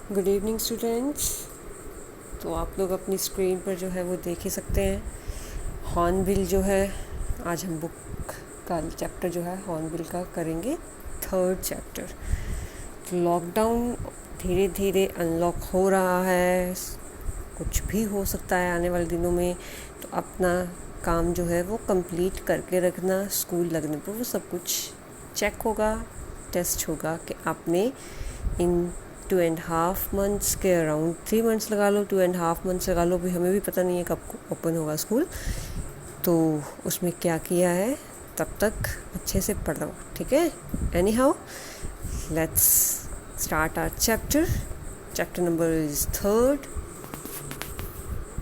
Good evening students. तो आप लोग अपनी स्क्रीन पर जो है वो देख ही सकते हैं हॉर्नबिल जो है। आज हम बुक का चैप्टर जो है हॉर्नबिल का करेंगे, थर्ड चैप्टर। तो लॉकडाउन धीरे धीरे अनलॉक हो रहा है, कुछ भी हो सकता है आने वाले दिनों में। तो अपना काम जो है वो कंप्लीट करके रखना, स्कूल लगने पर वो सब कुछ चेक होगा, टेस्ट होगा कि आपने इन 2.5 मंथ्स के अराउंड 3 मंथ्स लगा लो, 2.5 मंथ्स लगा लो, भी हमें भी पता नहीं है कब ओपन होगा स्कूल, तो उसमें क्या किया है तब तक अच्छे से पढ़ो, ठीक है। Anyhow let's start our chapter number is third.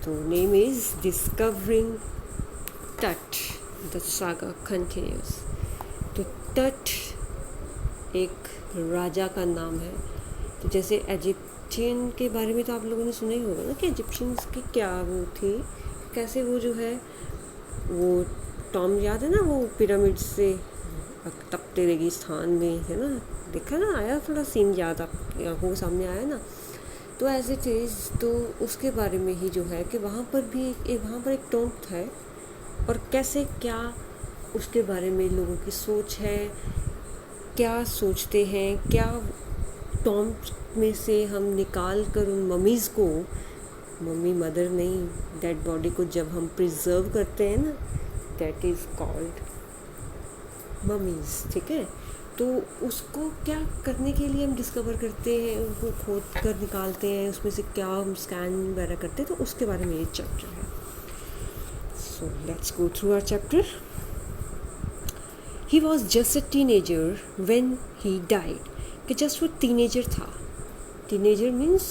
तो name is discovering Tut, the saga continues. तो टट एक राजा का नाम है। तो जैसे इजिप्शियन के बारे में तो आप लोगों ने सुना ही होगा ना कि इजिप्शियंस की क्या वो थी, कैसे वो जो है वो टॉम याद है ना, वो पिरामिड से तपते रेगिस्तान में है ना, देखा ना, आया थोड़ा सीन याद आपकी आंखों के सामने आया ना। तो एज इट इज़, तो उसके बारे में ही जो है कि वहाँ पर एक टॉम है और कैसे क्या उसके बारे में लोगों की सोच है, क्या सोचते हैं, क्या टॉम में से हम निकाल कर उन मम्मीज़ को, मदर नहीं, डेड बॉडी को जब हम प्रिजर्व करते हैं ना, दैट इज़ कॉल्ड मम्मीज़, ठीक है। तो उसको क्या करने के लिए हम डिस्कवर करते हैं, उनको खोद कर निकालते हैं, उसमें से क्या हम स्कैन वगैरह करते हैं, तो उसके बारे में ये चैप्टर है। So let's go through our chapter. He was just a teenager when he died, कि जस्ट वो टीनेजर था। टीनेजर मीन्स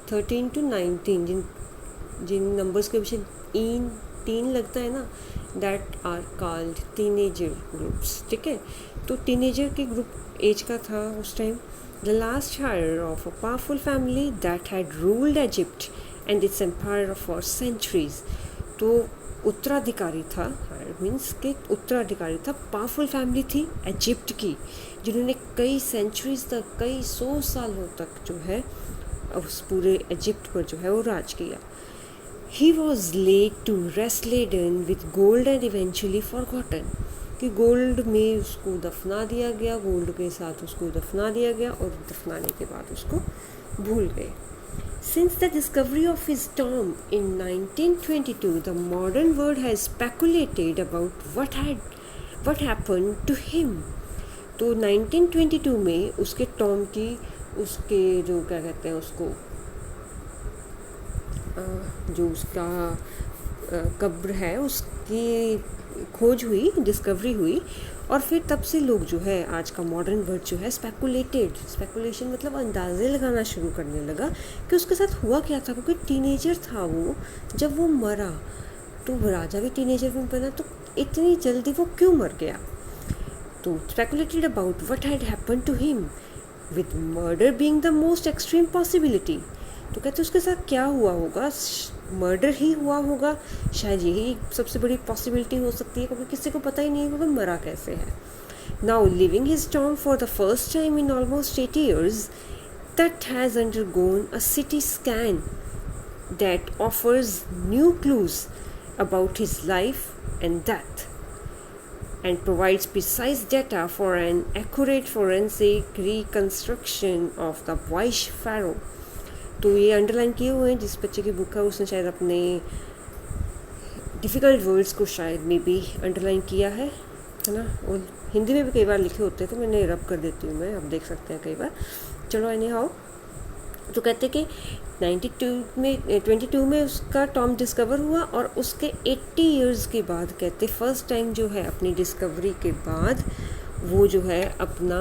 13 to 19, जिन नंबर्स के पीछे तीन लगता है ना, that are called teenager groups, ठीक है। तो टीनेजर के ग्रुप एज का था उस time. The last child of a powerful family that had ruled Egypt and its empire for centuries. तो उत्तराधिकारी था, मीन्स के उत्तराधिकारी था, पावरफुल फैमिली थी इजिप्ट की, जिन्होंने कई सेंचुरीज तक, कई 100 सालों तक जो है उस पूरे इजिप्ट पर जो है वो राज किया। He was laid to rest laden with gold and eventually forgotten, कि गोल्ड में उसको दफना दिया गया, गोल्ड के साथ उसको दफना दिया गया और दफनाने के बाद उसको भूल गए। Since the discovery of his tomb in 1922, the modern world has speculated about what happened to him. तो 1922 में उसके टॉम की, उसके जो क्या कहते हैं उसको, जो उसका कब्र है उसकी खोज हुई, डिस्कवरी हुई, और फिर तब से लोग जो है, आज का मॉडर्न वर्ड जो है, स्पेकुलेशन मतलब अंदाज़े लगाना शुरू करने लगा कि उसके साथ हुआ क्या था, क्योंकि टीनेजर था वो जब वो मरा। तो राजा भी टीनेजर में बना, तो इतनी जल्दी वो क्यों मर गया। तो speculated about what had happened to him, with murder being the most extreme possibility. तो कहते उसके साथ क्या हुआ होगा, मर्डर ही हुआ होगा, शायद यही सबसे बड़ी पॉसिबिलिटी हो सकती है, क्योंकि किसी को पता ही नहीं होगा मरा कैसे है। Now living his Tom for the first time in almost 80 years, that has undergone a CT scan that offers new clues about his life and death and provides precise data for an accurate forensic reconstruction of the Waish pharaoh. तो ये underline किए हुए हैं, जिस बच्चे की book है उसने शायद अपने डिफ़िकल्ट वर्ड्स को शायद मे बी अंडरलाइन किया है ना। और हिंदी में भी कई बार लिखे होते हैं, तो मैंने रब कर देती हूँ मैं, आप देख सकते हैं कई बार। चलो एनी हाउ, तो कहते कि 22 में उसका टॉम डिस्कवर हुआ, और उसके 80 years के बाद, कहते फर्स्ट टाइम जो है अपनी डिस्कवरी के बाद वो जो है अपना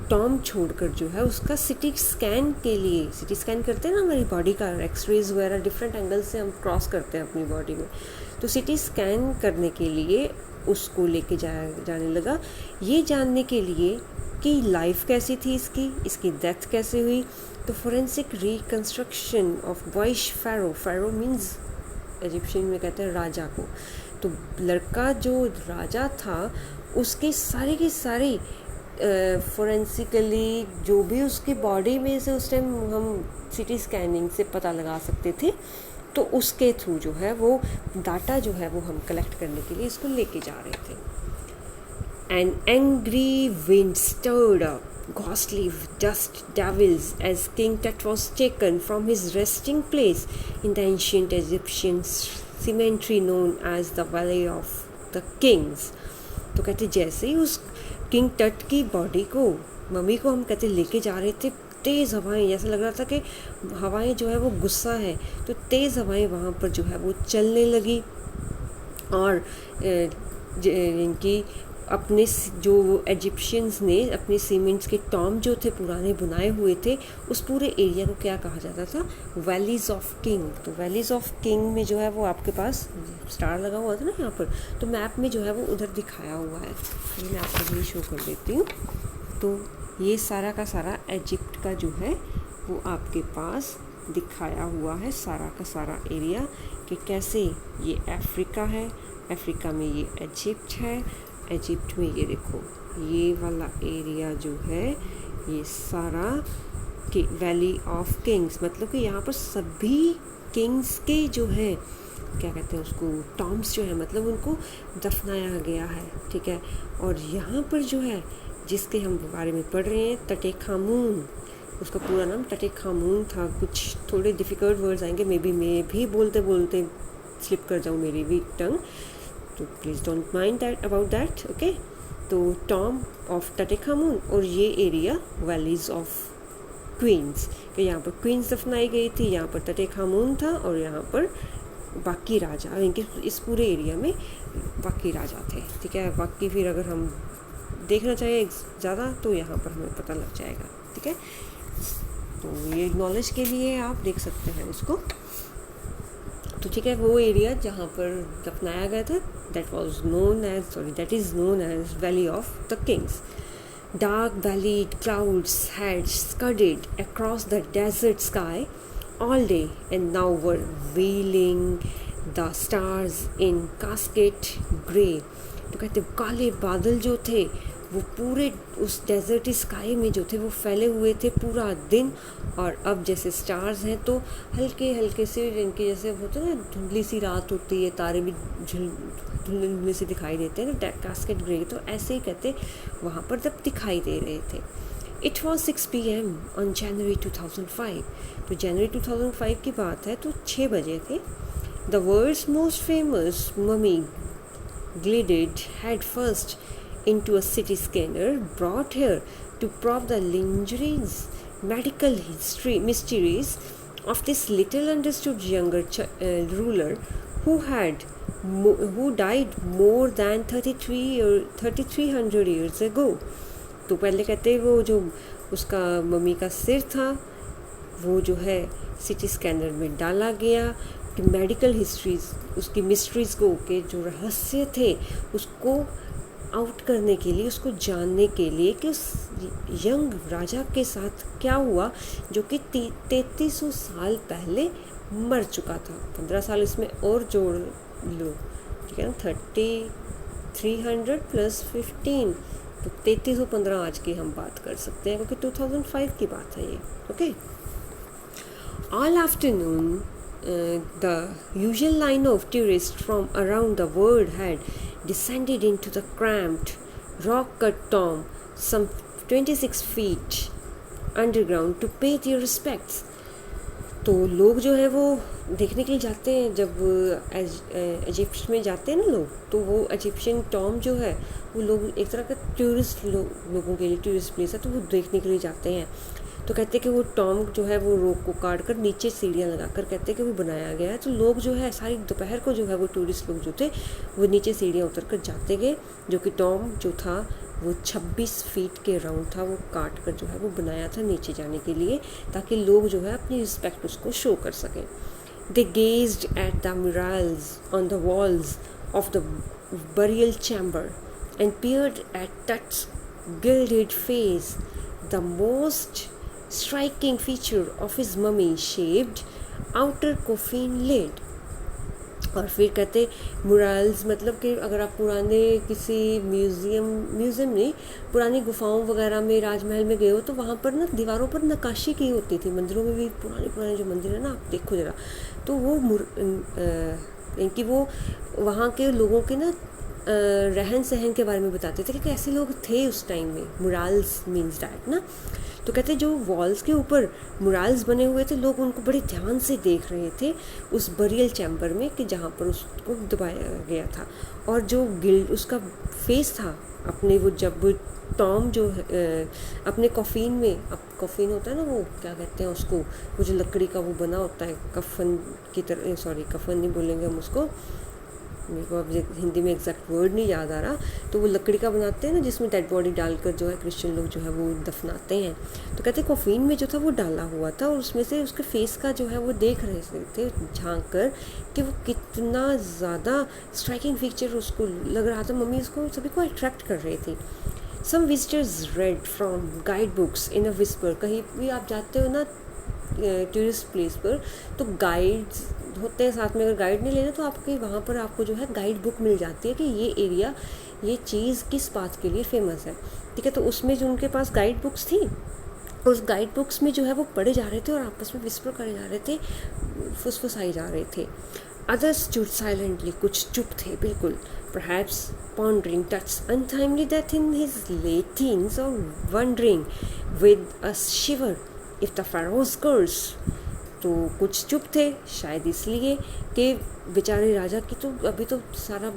टॉम छोड़कर जो है उसका सिटी स्कैन के लिए, सिटी स्कैन करते हैं ना हमारी बॉडी का, एक्सरेज वगैरह डिफरेंट एंगल से हम क्रॉस करते हैं अपनी बॉडी में, तो सिटी स्कैन करने के लिए उसको लेके जाने लगा, ये जानने के लिए कि लाइफ कैसी थी इसकी डेथ कैसे हुई। तो फोरेंसिक रिकन्स्ट्रक्शन ऑफ वाइश फ़ैरो मीन्स इजिप्शियन में कहते हैं राजा को। तो लड़का जो राजा था उसके सारे के सारे फोरेंसिकली जो भी उसकी बॉडी में से उस टाइम हम सीटी स्कैनिंग से पता लगा सकते थे, तो उसके थ्रू जो है वो डाटा जो है वो हम कलेक्ट करने के लिए इसको लेके जा रहे थे. An angry wind stirred up ghostly dust devils as King Tut was taken from his resting place in the ancient Egyptian cemetery known as the Valley of the Kings. तो कहते जैसे ही उस किंग टट की बॉडी को, mummy को हम कहते लेके जा रहे थे, तेज़ हवाएं, जैसा लग रहा था कि हवाएं जो है वो गुस्सा है, तो तेज़ हवाएं वहाँ पर जो है वो चलने लगी. और इनकी अपने जो इजिप्शियंस ने अपने सीमेंट्स के टॉम जो थे पुराने बुनाए हुए थे, उस पूरे एरिया को क्या कहा जाता था, वैलीज़ ऑफ किंग. तो वैलीज़ ऑफ किंग में जो है वो आपके पास स्टार लगा हुआ था ना यहाँ पर, तो मैप में जो है वो उधर दिखाया हुआ है. ये मैं आपको भी शो कर देती हूँ. तो ये सारा का सारा इजिप्ट का जो है वो आपके पास दिखाया हुआ है, सारा का सारा एरिया, कि कैसे ये अफ्रीका है, अफ्रीका में ये इजिप्ट है, इजिप्ट में ये देखो ये वाला एरिया जो है ये सारा कि वैली ऑफ किंग्स, मतलब कि यहाँ पर सभी किंग्स के जो है क्या कहते हैं उसको, टॉम्स जो है, मतलब उनको दफनाया गया है. ठीक है. और यहाँ पर जो है जिसके हम बारे में पढ़ रहे हैं, टटेखामून, उसका पूरा नाम टटेखामून था. कुछ थोड़े डिफ़िकल्ट वर्ड्स आएंगे, मे बी मैं भी बोलते बोलते स्लिप कर जाऊँ, मेरी वीक टंग, तो please don't mind that about that. Okay. तो टॉम ऑफ टटेखामून, और ये एरिया वैलीज़ ऑफ क्वींस, कि यहाँ पर क्वींस दफनाई गई थी, यहाँ पर टटेखामून था, और यहाँ पर बाकी राजा, इनके इस पूरे एरिया में बाकी राजा थे. ठीक है. बाकी फिर अगर हम देखना चाहें ज़्यादा तो यहाँ पर हमें पता लग जाएगा. ठीक है. तो ये नॉलेज के लिए आप देख सकते हैं इसको. तो ठीक है, वो एरिया जहाँ पर दफनाया गया था, that is known as Valley of the Kings. Dark valleyed clouds had scudded across the desert sky all day and now were veiling the stars in cascade grey. तो कहते काले बादल जो थे वो पूरे उस डेजर्ट स्काई में जो थे वो फैले हुए थे पूरा दिन. और अब जैसे स्टार्स हैं तो हल्के हल्के से इनके जैसे होते हैं ना, धुंधली सी रात होती है, तारे भी धुंधले से दिखाई देते हैं ना, कैस्केड ग्रे, तो ऐसे ही कहते वहाँ पर तब दिखाई दे रहे थे. It was 6 PM on January 2005. तो जनवरी 2005 की बात है, तो 6 बजे थे. The world's most famous mummy glided head first into a CT scanner brought here to probe the lingering medical mysteries of this little understood younger ruler who died more than 3300 years ago. तो पहले कहते वो जो उसका mummy का सिर था वो जो है CT स्कैनर में डाला गया कि मेडिकल हिस्ट्रीज, उसकी मिस्ट्रीज़ को, के जो रहस्य थे उसको आउट करने के लिए, उसको जानने के लिए कि उस यंग राजा के साथ क्या हुआ जो कि 3300 साल पहले मर चुका था. 15 साल इसमें और जोड़ लो. ठीक है ना, 3300 + 15, तो 3315 आज की हम बात कर सकते हैं क्योंकि 2005 की बात है ये. Okay. All afternoon the usual line of tourists from around the world had descended into the cramped, rock-cut tomb some 26 feet underground to pay their respects. तो लोग जो है वो देखने के लिए जाते हैं, जब इजिप्ट में जाते हैं ना लोग, तो वो इजिप्शियन टॉम जो है वो लोग एक तरह का टूरिस्ट लोगों के लिए टूरिस्ट प्लेस है, तो वो देखने के लिए जाते हैं. तो कहते हैं कि वो टॉम जो है वो रोक को काट कर नीचे सीढ़ियाँ लगाकर कहते हैं कि वो बनाया गया है. तो लोग जो है सारी दोपहर को जो है वो टूरिस्ट लोग जो थे वो नीचे सीढ़ियाँ उतर कर जाते गए, जो कि टॉम जो था वो 26 फीट के राउंड था, वो काट कर जो है वो बनाया था नीचे जाने के लिए, ताकि लोग जो है अपनी रिस्पेक्ट उसको शो कर सकें. They gazed at the mirrors on the walls of the burial chamber and peered at Tut's gilded face, the most striking feature of his mummy-shaped outer coffin lid. और फिर कहते मुराल्स मतलब कि अगर आप पुराने किसी म्यूज़ियम नहीं, पुरानी गुफाओं वगैरह में, राजमहल में गए हो तो वहाँ पर ना दीवारों पर नक्काशी की होती थी। मंदिरों में भी, पुराने पुराने जो मंदिर है ना, आप देखो ज़रा, तो वो कि वो वहाँ के लोगों के ना रहन सहन के बारे में बताते थे कि कैसे लोग थे उस टाइम में। मुराल्स मीन्स डैट ना। तो कहते जो वॉल्स के ऊपर मुराल्स बने हुए थे, लोग उनको बड़े ध्यान से देख रहे थे उस बरियल चैम्बर में कि जहाँ पर उसको दबाया गया था। और जो उसका फेस था अपने, वो जब टॉम जो अपने कॉफिन में, अब कॉफिन होता है ना, वो क्या कहते हैं उसको, वो जो लकड़ी का वो बना होता है कफन की तरह, सॉरी कफन नहीं बोलेंगे हम उसको, मेरे को अब हिंदी में एग्जैक्ट वर्ड नहीं याद आ रहा, तो वो लकड़ी का बनाते हैं ना जिसमें डेड बॉडी डालकर जो है क्रिश्चियन लोग जो है वो दफनाते हैं। तो कहते हैं कॉफिन में जो था वो डाला हुआ था और उसमें से उसके फेस का जो है वो देख रहे थे झांक कर कि वो कितना ज़्यादा स्ट्राइकिंग फीचर उसको लग रहा था। मम्मी उसको सभी को अट्रैक्ट कर रही थी। Some visitors read from guide books in a whisper. कहीं भी आप जाते हो ना टूरिस्ट प्लेस पर, तो गाइड्स होते हैं साथ में। अगर गाइड नहीं लेना तो आपके वहाँ पर आपको जो है गाइड बुक मिल जाती है कि ये एरिया, ये चीज़ किस बात के लिए फेमस है, ठीक है। तो उसमें जो उनके पास गाइड बुक्स थी, उस गाइड बुक्स में जो है वो पढ़े जा रहे थे और आपस में विस्पर करे जा रहे थे, फुसफुसाए जा रहे थे। अदर्स stood silently, कुछ चुप थे बिल्कुल, perhaps pondering Tut's untimely death in his late teens, or wondering with a shiver if the pharaoh's curse। तो कुछ चुप थे शायद इसलिए कि बेचारे राजा की तो अभी तो सारा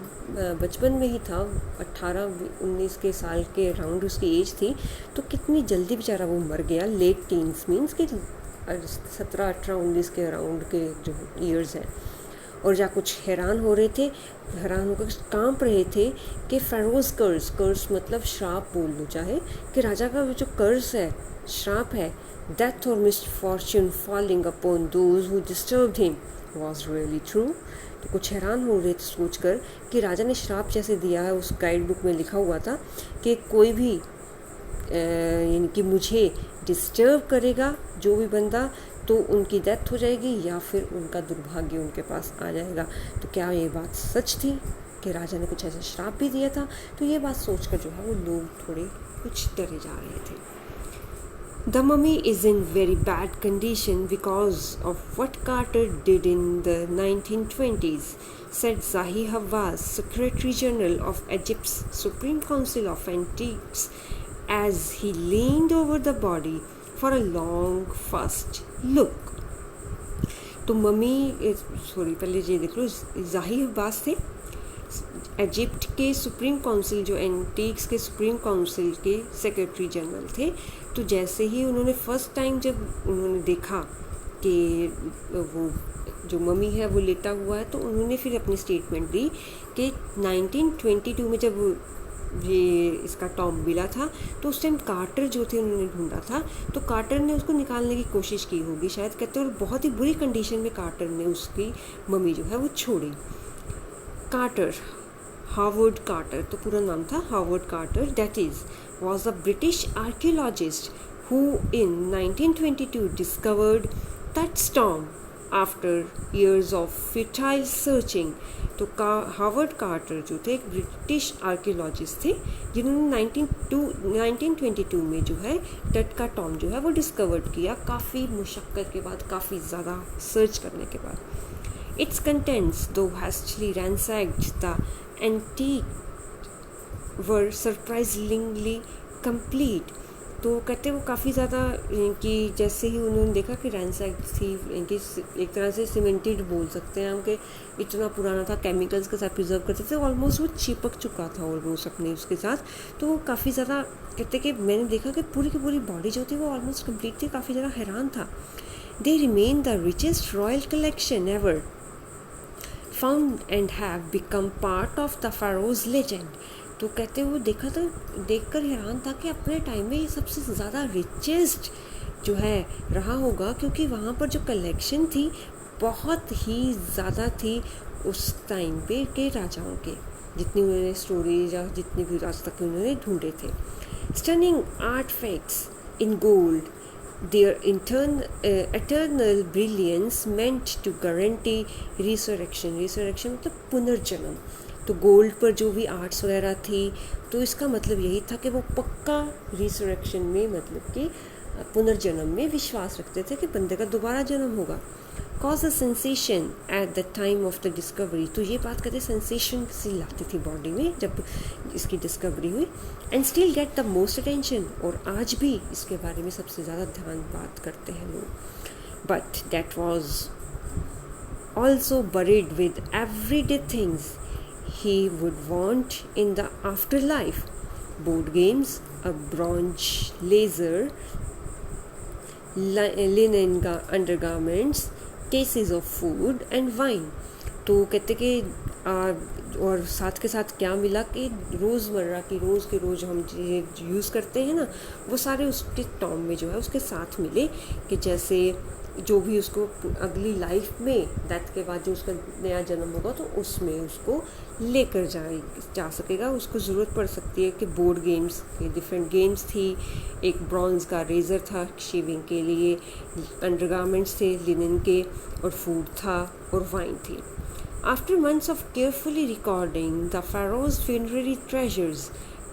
बचपन में ही था, 18-19 के साल के अराउंड उसकी एज थी, तो कितनी जल्दी बेचारा वो मर गया। लेट टीन्स मीन्स कि 17, 18, 19 के अराउंड के जो ईयर्स हैं। और जा कुछ हैरान हो रहे थे, हैरान होकर कांप रहे थे कि फ़ैरोज़ कर्स मतलब श्राप बोल लो चाहे, कि राजा का जो कर्स है, श्राप है, डेथ और misfortune falling upon those who disturbed him was really true. तो कुछ हैरान हो रहे थे सोचकर कि राजा ने श्राप जैसे दिया है, उस गाइड बुक में लिखा हुआ था कि कोई भी यानी कि मुझे डिस्टर्ब करेगा जो भी बंदा, तो उनकी डेथ हो जाएगी या फिर उनका दुर्भाग्य उनके पास आ जाएगा। तो क्या ये बात सच थी कि राजा ने कुछ ऐसा श्राप भी दिया था? तो ये बात सोचकर जो है वो लोग थोड़े कुछ डरे जा रहे थे। The mummy is in very bad condition because of what Carter did in the 1920s, said Zahi Hawass, Secretary General of Egypt's Supreme Council of Antiques, as he leaned over the body for a long first look। तो mummy, sorry पहले ये देख लो, ज़ाही अब्बास थे Egypt के supreme council, जो antiques के supreme council के secretary general थे। तो जैसे ही उन्होंने फर्स्ट टाइम जब उन्होंने देखा कि वो जो मम्मी है वो लेटा हुआ है, तो उन्होंने फिर अपनी स्टेटमेंट दी कि 1922 में जब ये इसका टॉम मिला था, तो उस टाइम कार्टर जो थे उन्होंने ढूंढा था, तो कार्टर ने उसको निकालने की कोशिश की होगी शायद, कहते हैं, और बहुत ही बुरी कंडीशन में कार्टर ने उसकी मम्मी जो है वो छोड़ी। कार्टर, हार्वर्ड कार्टर, तो पूरा नाम था Harvard Carter, that is was a British archaeologist who in 1922 discovered Tut's tomb after years of futile searching। तो हार्वर्ड कार्टर जो थे एक ब्रिटिश आर्कियोलॉजिस्ट थे जिन्होंने 1922 में जो है टट का टॉम जो है वो डिस्कवर्ड किया, काफ़ी मुशक्क़त के बाद, काफ़ी ज़्यादा सर्च करने के बाद। इट्स कंटेंट्स दो hastily ransacked the antique were surprisingly complete। तो कहते वो काफ़ी ज़्यादा कि जैसे ही उन्होंने देखा कि रैंसैक थी, इनकी एक तरह से सीमेंटेड बोल सकते हैं हम, कि इतना पुराना था, केमिकल्स के साथ प्रिजर्व करते थे, ऑलमोस्ट वो चिपक चुका था ऑलमोस्ट अपने उसके साथ। तो वो काफ़ी ज़्यादा कहते कि मैंने देखा कि पूरी की पूरी बॉडी जो थी वो ऑलमोस्ट कम्प्लीट थी, काफ़ी ज़्यादा हैरान था। They remain the richest royal collection ever found and have become part of the pharaoh's legend. तो कहते वो देखा था, देखकर हैरान था कि अपने टाइम में ये सबसे ज़्यादा रिचेस्ट जो है रहा होगा, क्योंकि वहाँ पर जो कलेक्शन थी बहुत ही ज़्यादा थी उस टाइम पे के राजाओं के, जितनी उन्होंने स्टोरीज या जितने भी आज तक उन्होंने ढूंढे थे। Stunning artefacts in gold, Their eternal brilliance meant to guarantee resurrection. Resurrection मतलब पुनर्जन्म. तो गोल्ड पर जो भी आर्ट्स वगैरह थी, तो इसका मतलब यही था कि वो पक्का रिसरेक्शन में, मतलब कि पुनर्जन्म में विश्वास रखते थे कि बंदे का दोबारा जन्म होगा. Cause a sensation at the time of the discovery. तो ये बात कहते सेंसेशन सी लाती थी बॉडी में जब इसकी डिस्कवरी हुई. And still get the most attention. और आज भी इसके बारे में सबसे ज़्यादा ध्यान बात करते हैं लोग. But that was also buried with everyday things he would want in the afterlife. Board games, a bronze laser, linen undergarments, cases of food and wine. तो कहते कि और साथ के साथ क्या मिला कि रोज़मर्रा की रोज़ के रोज़ हम यूज़ करते हैं ना, वो सारे उसके टॉम में जो है उसके साथ मिले. कि जैसे जो भी उसको अगली लाइफ में, डेथ के बाद जो उसका नया जन्म होगा तो उसमें उसको लेकर जा सकेगा. उसको ज़रूरत पड़ सकती है कि बोर्ड गेम्स के डिफरेंट गेम्स थी. एक ब्रॉन्ज़ का रेज़र था शेविंग के लिए, अंडरगारमेंट्स थे लिनन के, और फूड था और वाइन थी. After months of carefully recording the pharaoh's funerary treasures,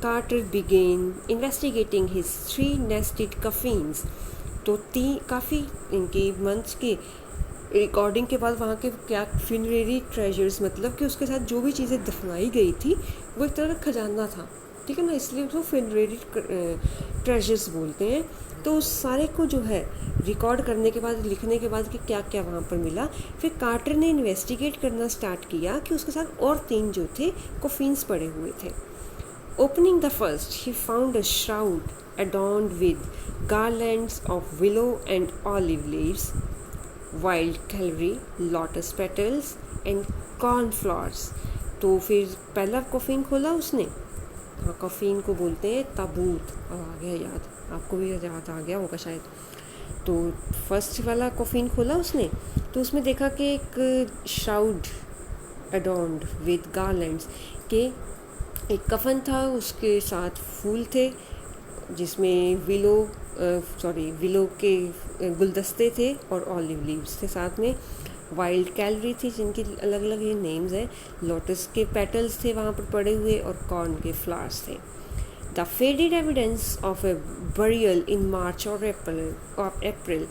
Carter began investigating his 3 nested coffins. तो काफ़ी इनकी मंथ्स की रिकॉर्डिंग के बाद वहाँ के क्या फ्यूनरेरी ट्रेजर्स, मतलब कि उसके साथ जो भी चीज़ें दफनाई गई थी वो एक तरह का खजाना था, ठीक है ना, इसलिए उसको फ्यूनरेरी ट्रेजर्स बोलते हैं. तो उस सारे को जो है रिकॉर्ड करने के बाद, लिखने के बाद कि क्या क्या वहाँ पर मिला, फिर कार्टर ने इन्वेस्टिगेट करना स्टार्ट किया कि उसके साथ और 3 जो थे कॉफिन्स पड़े हुए थे. Opening the first, he found a shroud adorned with garlands of willow and olive leaves, wild celery, lotus petals and cornflowers. तो फिर पहला कॉफिन खोला उसने. हाँ, कॉफिन को बोलते हैं ताबूत. अब आ गया याद, आपको भी याद आ गया होगा शायद. तो फर्स्ट वाला कॉफिन खोला उसने, तो उसमें देखा कि एक श्राउड अडॉर्न्ड विद गार्लैंड्स के एक कफन था, उसके साथ फूल थे जिसमें विलो के गुलदस्ते थे और ऑलिव लीव्स थे साथ में. वाइल्ड कैलरी थी जिनकी अलग अलग ये नेम्स हैं. लोटस के पेटल्स थे वहाँ पर पड़े हुए और कॉर्न के फ्लावर्स थे. The faded evidence of a burial in March और अप्रैल.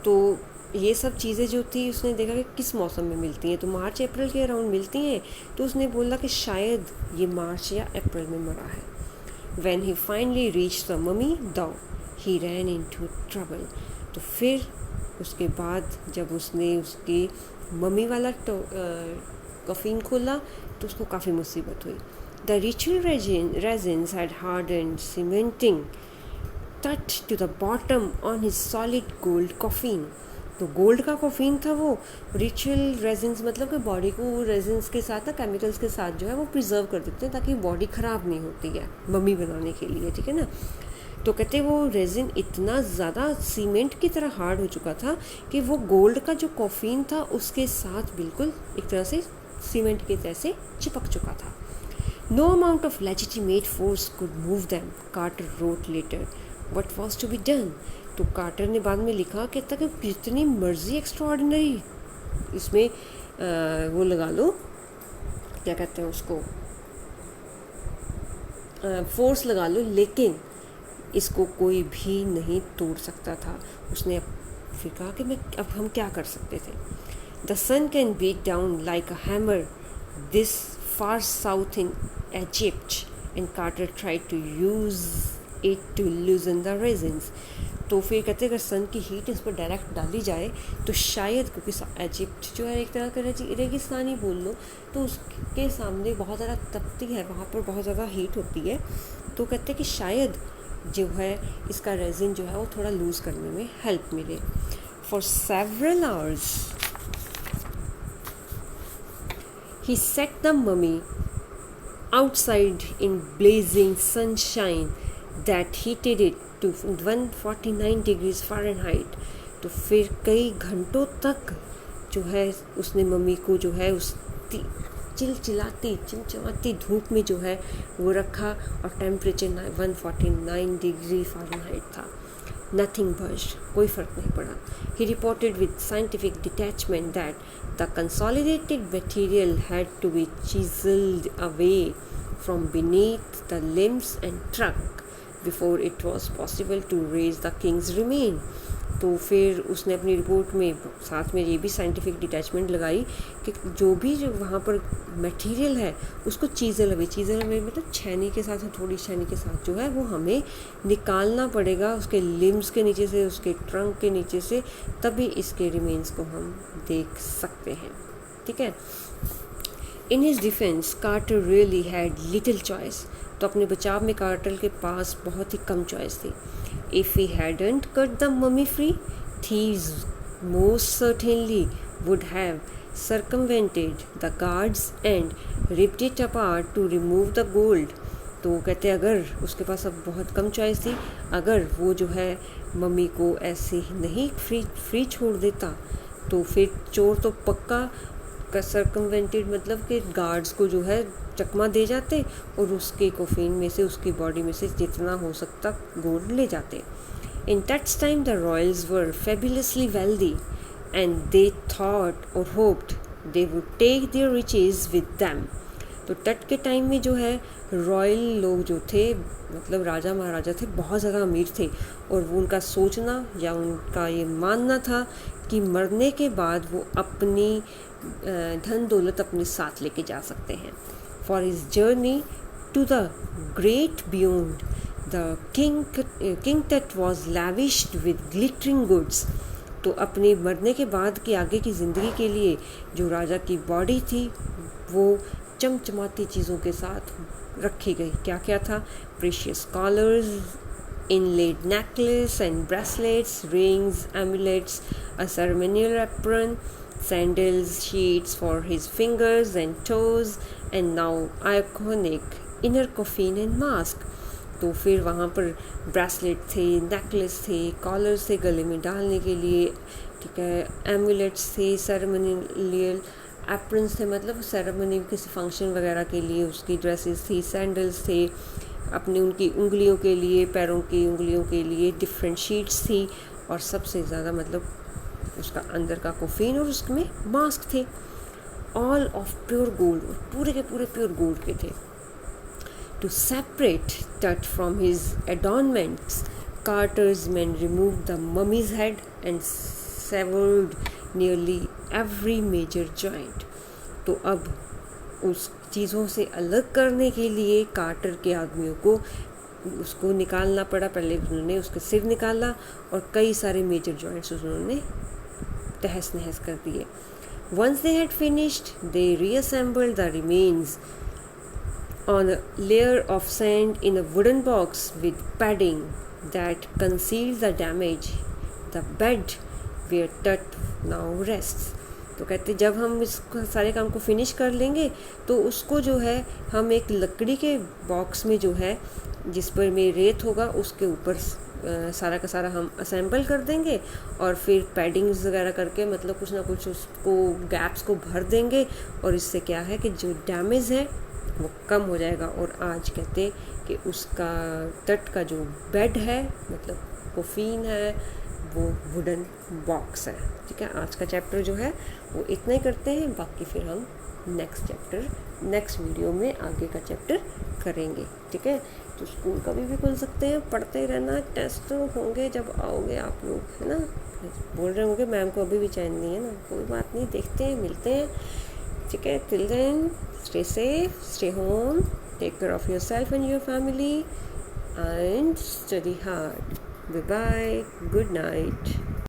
तो ये सब चीज़ें जो थी उसने देखा कि किस मौसम में मिलती हैं, तो मार्च अप्रैल के अराउंड मिलती हैं. तो उसने बोला कि शायद ये मार्च या अप्रैल में मरा है. When he finally reached the mummy, though, he ran into trouble. तो फिर उसके बाद जब उसने उसकी मम्मी वाला कफिन खोला तो उसको काफ़ी मुसीबत हुई. The ritual resins had hardened, cementing touch to the bottom on his solid gold coffin. तो गोल्ड का कॉफिन था वो. रिचुअल रेजिन्स मतलब कि बॉडी को रेजिन्स के साथ ना, केमिकल्स के साथ जो है वो प्रिजर्व कर देते हैं ताकि बॉडी ख़राब नहीं होती है मम्मी बनाने के लिए, ठीक है ना. तो कहते वो रेजिन इतना ज़्यादा सीमेंट की तरह हार्ड हो चुका था कि वो गोल्ड का जो कॉफिन था उसके साथ बिल्कुल एक तरह से सीमेंट की तरह से चिपक चुका था. No amount of legitimate force could move them, Carter wrote later. What was to be done. तो कार्टर ने बाद में लिखा कि तक जितनी मर्जी एक्स्ट्राऑर्डिनरी इसमें वो लगा लो, क्या कहते हैं उसको, फोर्स लगा लो, लेकिन इसको कोई भी नहीं तोड़ सकता था. उसने फिर कहा कि अब हम क्या कर सकते थे. The sun can beat down like a hammer this far south in Egypt and Carter tried to use it to loosen the resins. तो फिर कहते हैं अगर सन की हीट इस पर डायरेक्ट डाली जाए तो शायद, क्योंकि इजिप्ट जो है एक तरह का रेगिस्तानी बोल लो, तो उसके सामने बहुत ज़्यादा तपती है, वहाँ पर बहुत ज़्यादा हीट होती है. तो कहते हैं कि शायद जो है इसका रेजिन जो है वो थोड़ा लूज़ करने में हेल्प मिले. For several hours he set the mummy outside in blazing sunshine that heated it to 149 degrees Fahrenheit. तो फिर कई घंटों तक जो है उसने मम्मी को जो है उस चिमचमाती धूप में जो है वो रखा और टेम्परेचर 149 डिग्री फ़ारेनहाइट था. नथिंग बज्ड, कोई फ़र्क नहीं पड़ा. He reported with scientific detachment that the consolidated material had to be chiselled away from beneath the limbs and trunk before it was possible to raise the king's remain. तो फिर उसने अपनी report में साथ में ये भी साइंटिफिक डिटैचमेंट लगाई कि जो वहाँ पर मटेरियल है उसको चीज़ल अवे मतलब छेनी के साथ, थोड़ी छेनी के साथ जो है वो हमें निकालना पड़ेगा उसके लिम्स के नीचे से, उसके ट्रंक के नीचे से, तभी इसके रिमेन्स को हम देख सकते हैं. ठीक है. In his defence Carter really had little choice. तो अपने बचाव में कार्टर के पास बहुत ही कम चॉइस थी. If he hadn't cut the mummy free, thieves most certainly would have circumvented the guards and ripped it apart to remove the gold. तो वो कहते अगर उसके पास अब बहुत कम चॉइस थी, अगर वो जो है मम्मी को ऐसे ही नहीं फ्री छोड़ देता तो फिर चोर तो पक्का सर्कमवेंटेड मतलब कि गार्ड्स को जो है चकमा दे जाते और उसके कोफीन में से, उसकी बॉडी में से जितना हो सकता गोल्ड ले जाते. In that's time the royals were fabulously wealthy and they thought और hoped they would take their riches with them. तो तट के टाइम में जो है रॉयल लोग जो थे, मतलब राजा महाराजा थे, बहुत ज़्यादा अमीर थे और वो उनका सोचना या उनका ये मानना था कि मरने के बाद वो अपनी धन दौलत अपने साथ लेके जा सकते हैं. For his journey to the great beyond the king that was lavished with glittering goods. तो अपने मरने के बाद की आगे की ज़िंदगी के लिए जो राजा की बॉडी थी वो चमचमाती चीज़ों के साथ रखी गई. क्या क्या था? Precious collars, inlaid necklace and bracelets, rings, amulets, a ceremonial apron, sandals, sheets for his fingers and toes, and now iconic inner coffin and mask. तो फिर वहाँ पर ब्रेसलेट थे, नेकलेस थे, कॉलर्स थे गले में डालने के लिए, ठीक है, एमुलेट्स थे, सेरेमोनियल एप्रन्स थे मतलब सेरेमनी किसी फंक्शन वगैरह के लिए उसकी ड्रेसेस थी, सैंडल्स थे अपनी उनकी उंगलियों के लिए, पैरों की उंगलियों के लिए डिफरेंट शीट्स थी और सबसे ज़्यादा मतलब उसका अंदर का कोफीन और उसमें मास्क थे, ऑल ऑफ प्योर गोल्ड, पूरे के पूरे प्योर गोल्ड के थे. To separate that from his adornments, Carter's man remove the mummy's head and severed nearly every major joint. तो अब उस चीज़ों से अलग करने के लिए कार्टर के आदमियों को उसको निकालना पड़ा. पहले उन्होंने उसका सिर निकाला और कई सारे मेजर जॉइंट्स उन्होंने तहस नहस कर दिए. Once they had finished they reassembled the remains on a layer of sand in a wooden box with padding that concealed the damage. The bed where Tut now rests. तो कहते जब हम इस सारे काम को फिनिश कर लेंगे तो उसको जो है हम एक लकड़ी के बॉक्स में जो है जिस पर में रेत होगा उसके ऊपर सारा का सारा हम असेंबल कर देंगे और फिर पैडिंग्स वगैरह करके मतलब कुछ ना कुछ उसको गैप्स को भर देंगे और इससे क्या है कि जो डैमेज है वो कम हो जाएगा. और आज कहते कि उसका तट का जो बेड है मतलब कोफीन है वो वुडन बॉक्स है. ठीक है, आज का चैप्टर जो है वो इतना ही करते हैं, बाकी फिर हम नेक्स्ट वीडियो में आगे का चैप्टर करेंगे. ठीक है, तो स्कूल कभी भी खुल सकते हैं, पढ़ते रहना. टेस्ट तो होंगे जब आओगे आप लोग, है ना. बोल रहे होंगे मैम को अभी भी चैन नहीं है ना, कोई बात नहीं, देखते हैं, मिलते हैं. ठीक है, till then stay safe, stay home, take care of yourself and your family and study hard. Bye bye. Good night.